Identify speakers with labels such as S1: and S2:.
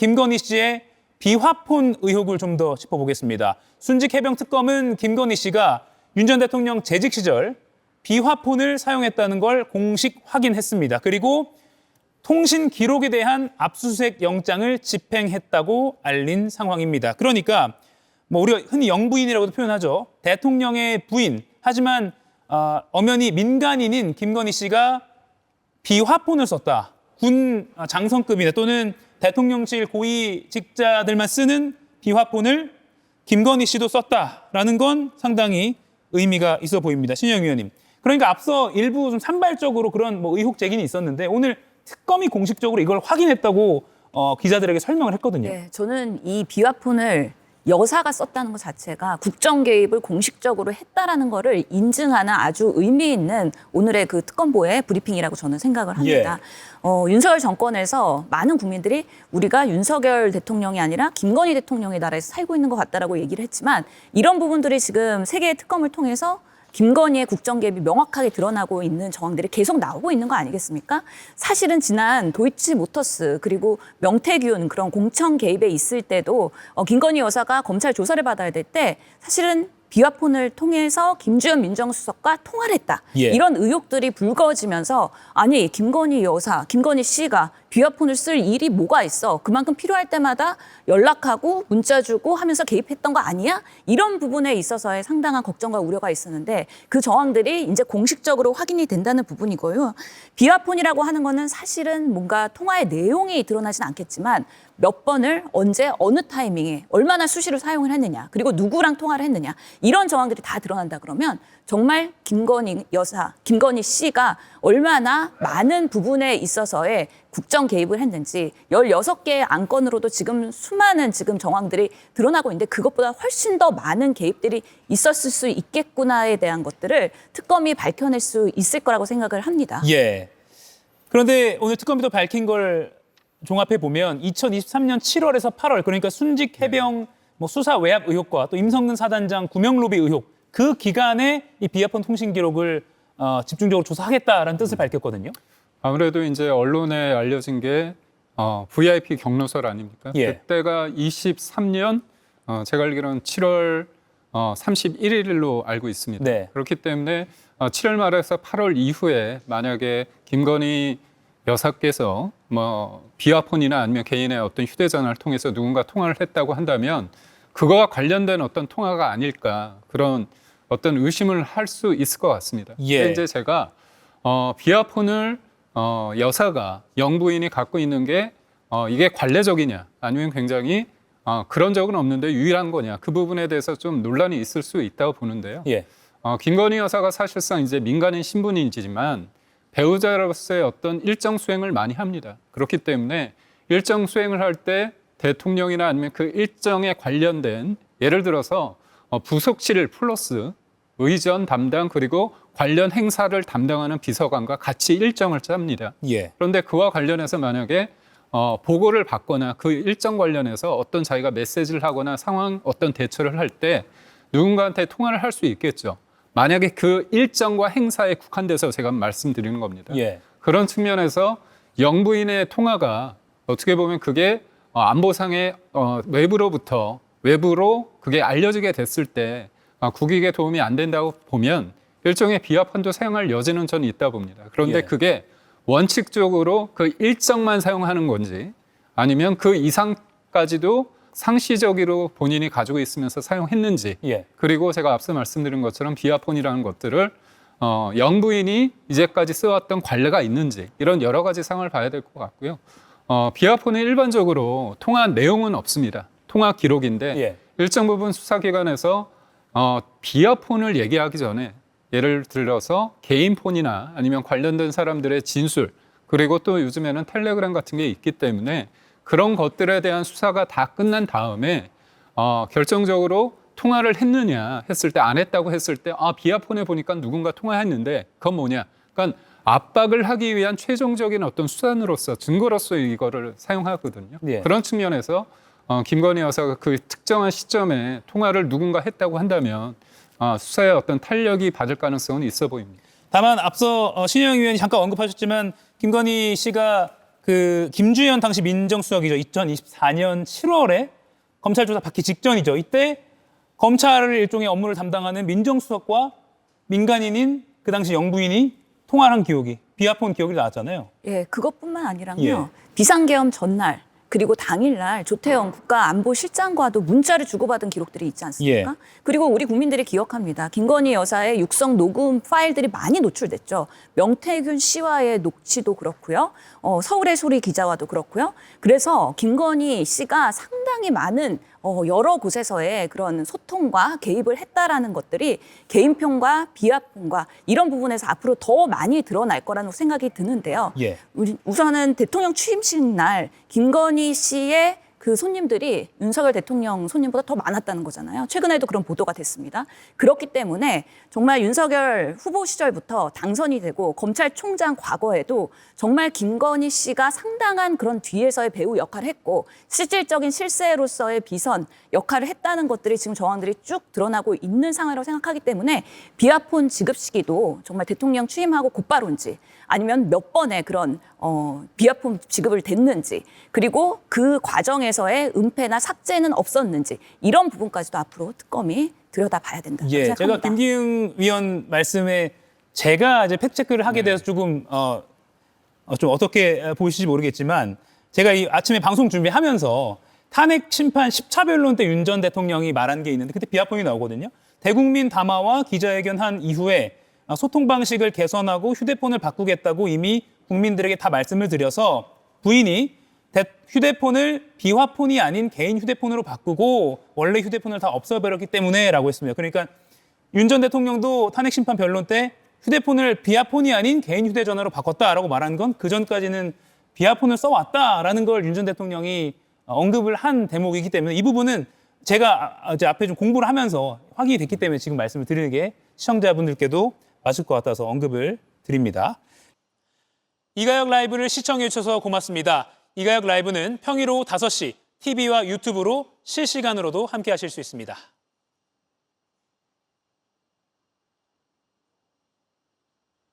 S1: 김건희 씨의 비화폰 의혹을 좀 더 짚어보겠습니다. 순직 해병 특검은 김건희 씨가 윤 전 대통령 재직 시절 비화폰을 사용했다는 걸 공식 확인했습니다. 그리고 통신 기록에 대한 압수수색 영장을 집행했다고 알린 상황입니다. 그러니까 뭐 우리가 흔히 영부인이라고도 표현하죠. 대통령의 부인, 하지만 엄연히 민간인인 김건희 씨가 비화폰을 썼다. 군 장성급이나 또는 대통령실 고위직자들만 쓰는 비화폰을 김건희 씨도 썼다라는 건 상당히 의미가 있어 보입니다. 신영 위원님. 그러니까 앞서 일부 좀 산발적으로 그런 뭐 의혹 제기는 있었는데 오늘 특검이 공식적으로 이걸 확인했다고 기자들에게 설명을 했거든요.
S2: 네, 저는 이 비화폰을 여사가 썼다는 것 자체가 국정 개입을 공식적으로 했다라는 거를 인증하는 아주 의미 있는 오늘의 그 특검보의 브리핑이라고 저는 생각을 합니다. 윤석열 정권에서 많은 국민들이 우리가 윤석열 대통령이 아니라 김건희 대통령의 나라에서 살고 있는 것 같다라고 얘기를 했지만 이런 부분들이 지금 세 개의 특검을 통해서 김건희의 국정 개입이 명확하게 드러나고 있는 정황들이 계속 나오고 있는 거 아니겠습니까? 사실은 지난 도이치모터스 그리고 명태균 그런 공천 개입에 있을 때도 김건희 여사가 검찰 조사를 받아야 될 때 사실은 비화폰을 통해서 김주현 민정수석과 통화를 했다.
S1: 예.
S2: 이런 의혹들이 불거지면서 아니 김건희 여사, 김건희 씨가 비화폰을 쓸 일이 뭐가 있어. 그만큼 필요할 때마다 연락하고 문자 주고 하면서 개입했던 거 아니야? 이런 부분에 있어서의 상당한 걱정과 우려가 있었는데 그 정황들이 이제 공식적으로 확인이 된다는 부분이고요. 비화폰이라고 하는 거는 사실은 뭔가 통화의 내용이 드러나진 않겠지만 몇 번을 언제 어느 타이밍에 얼마나 수시로 사용을 했느냐 그리고 누구랑 통화를 했느냐 이런 정황들이 다 드러난다 그러면 정말 김건희 여사, 김건희 씨가 얼마나 많은 부분에 있어서의 국정 개입을 했는지 16개의 안건으로도 지금 수많은 지금 정황들이 드러나고 있는데 그것보다 훨씬 더 많은 개입들이 있었을 수 있겠구나에 대한 것들을 특검이 밝혀낼 수 있을 거라고 생각을 합니다.
S1: 예. 그런데 오늘 특검이 또 밝힌 걸 종합해 보면 2023년 7월에서 8월 그러니까 순직 해병 뭐 수사 외압 의혹과 또 임성근 사단장 구명 로비 의혹 그 기간에 이 비화폰 통신 기록을 집중적으로 조사하겠다라는 뜻을 밝혔거든요.
S3: 아무래도 이제 언론에 알려진 게 VIP 경로설 아닙니까?
S1: 예.
S3: 그때가 23년 제가 알기로는 7월 31일로 알고 있습니다.
S1: 네.
S3: 그렇기 때문에 7월 말에서 8월 이후에 만약에 김건희 여사께서 뭐 비화폰이나 아니면 개인의 어떤 휴대전화를 통해서 누군가 통화를 했다고 한다면 그거와 관련된 어떤 통화가 아닐까 그런 어떤 의심을 할 수 있을 것 같습니다.
S1: 예.
S3: 근데 이제 제가 비화폰을 여사가 영부인이 갖고 있는 게 이게 관례적이냐 아니면 굉장히 그런 적은 없는데 유일한 거냐 그 부분에 대해서 좀 논란이 있을 수 있다고 보는데요.
S1: 예.
S3: 김건희 여사가 사실상 이제 민간인 신분이지만 배우자로서의 어떤 일정 수행을 많이 합니다. 그렇기 때문에 일정 수행을 할 때 대통령이나 아니면 그 일정에 관련된 예를 들어서 부속실 플러스 의전 담당 그리고 관련 행사를 담당하는 비서관과 같이 일정을 짭니다.
S1: 예.
S3: 그런데 그와 관련해서 만약에 보고를 받거나 그 일정 관련해서 어떤 자기가 메시지를 하거나 상황 어떤 대처를 할 때 누군가한테 통화를 할 수 있겠죠. 만약에 그 일정과 행사에 국한돼서 제가 말씀드리는 겁니다.
S1: 예.
S3: 그런 측면에서 영부인의 통화가 어떻게 보면 그게 안보상의 외부로 그게 알려지게 됐을 때 국익에 도움이 안 된다고 보면 일종의 비화폰도 사용할 여지는 저는 있다 봅니다. 그런데
S1: 예.
S3: 그게 원칙적으로 그 일정만 사용하는 건지 아니면 그 이상까지도 상시적으로 본인이 가지고 있으면서 사용했는지
S1: 예.
S3: 그리고 제가 앞서 말씀드린 것처럼 비화폰이라는 것들을 영부인이 이제까지 써왔던 관례가 있는지 이런 여러 가지 상황을 봐야 될 것 같고요. 비화폰은 일반적으로 통화 내용은 없습니다. 통화 기록인데
S1: 예.
S3: 일정 부분 수사기관에서 비화폰을 얘기하기 전에 예를 들어서 개인 폰이나 아니면 관련된 사람들의 진술 그리고 또 요즘에는 텔레그램 같은 게 있기 때문에 그런 것들에 대한 수사가 다 끝난 다음에 결정적으로 통화를 했느냐 했을 때 안 했다고 했을 때 비화폰에 보니까 누군가 통화했는데 그건 뭐냐? 그러니까 압박을 하기 위한 최종적인 어떤 수단으로서 증거로서 이거를 사용하거든요.
S1: 예.
S3: 그런 측면에서 김건희 여사가 그 특정한 시점에 통화를 누군가 했다고 한다면 수사에 어떤 탄력이 받을 가능성은 있어 보입니다.
S1: 다만 앞서 신영 의원이 잠깐 언급하셨지만 김건희 씨가 그 김주현 당시 민정수석이죠. 2024년 7월에 검찰 조사 받기 직전이죠. 이때 검찰을 일종의 업무를 담당하는 민정수석과 민간인인 그 당시 영부인이 통화를 한 기록이, 비화폰 기록이 나왔잖아요.
S2: 예, 그것뿐만 아니라요.
S1: 예.
S2: 비상계엄 전날 그리고 당일날 조태영 국가안보실장과도 문자를 주고받은 기록들이 있지 않습니까?
S1: 예.
S2: 그리고 우리 국민들이 기억합니다. 김건희 여사의 육성 녹음 파일들이 많이 노출됐죠. 명태균 씨와의 녹취도 그렇고요. 서울의 소리 기자와도 그렇고요. 그래서 김건희 씨가 상당히 많은 여러 곳에서의 그런 소통과 개입을 했다라는 것들이 개인폰과 비화폰과 이런 부분에서 앞으로 더 많이 드러날 거라는 생각이 드는데요.
S1: 예.
S2: 우선은 대통령 취임식 날 김건희 씨의 그 손님들이 윤석열 대통령 손님보다 더 많았다는 거잖아요. 최근에도 그런 보도가 됐습니다. 그렇기 때문에 정말 윤석열 후보 시절부터 당선이 되고 검찰총장 과거에도 정말 김건희 씨가 상당한 그런 뒤에서의 배우 역할을 했고 실질적인 실세로서의 비선 역할을 했다는 것들이 지금 정황들이 쭉 드러나고 있는 상황이라고 생각하기 때문에 비화폰 지급 시기도 정말 대통령 취임하고 곧바로인지 아니면 몇 번의 그런 비화폰 지급을 됐는지 그리고 그 과정에서의 은폐나 삭제는 없었는지 이런 부분까지도 앞으로 특검이 들여다봐야 된다고
S1: 예,
S2: 생각합니다.
S1: 제가 김기웅 위원 말씀에 제가 이제 팩트체크를 하게 돼서 조금 좀 어떻게 보시지 모르겠지만 제가 이 아침에 방송 준비하면서 탄핵 심판 10차 변론 때 윤 전 대통령이 말한 게 있는데 그때 비화폰이 나오거든요. 대국민 담화와 기자회견 한 이후에 소통 방식을 개선하고 휴대폰을 바꾸겠다고 이미 국민들에게 다 말씀을 드려서 부인이 휴대폰을 비화폰이 아닌 개인 휴대폰으로 바꾸고 원래 휴대폰을 다 없애버렸기 때문에 라고 했습니다. 그러니까 윤 전 대통령도 탄핵 심판 변론 때 휴대폰을 비화폰이 아닌 개인 휴대전화로 바꿨다라고 말한 건 그전까지는 비화폰을 써왔다라는 걸 윤 전 대통령이 언급을 한 대목이기 때문에 이 부분은 제가 이제 앞에 좀 공부를 하면서 확인이 됐기 때문에 지금 말씀을 드리는 게 시청자분들께도 맞을 것 같아서 언급을 드립니다. 이가혁 라이브를 시청해 주셔서 고맙습니다. 이가혁 라이브는 평일 오후 5시 TV와 유튜브로 실시간으로도 함께 하실 수 있습니다.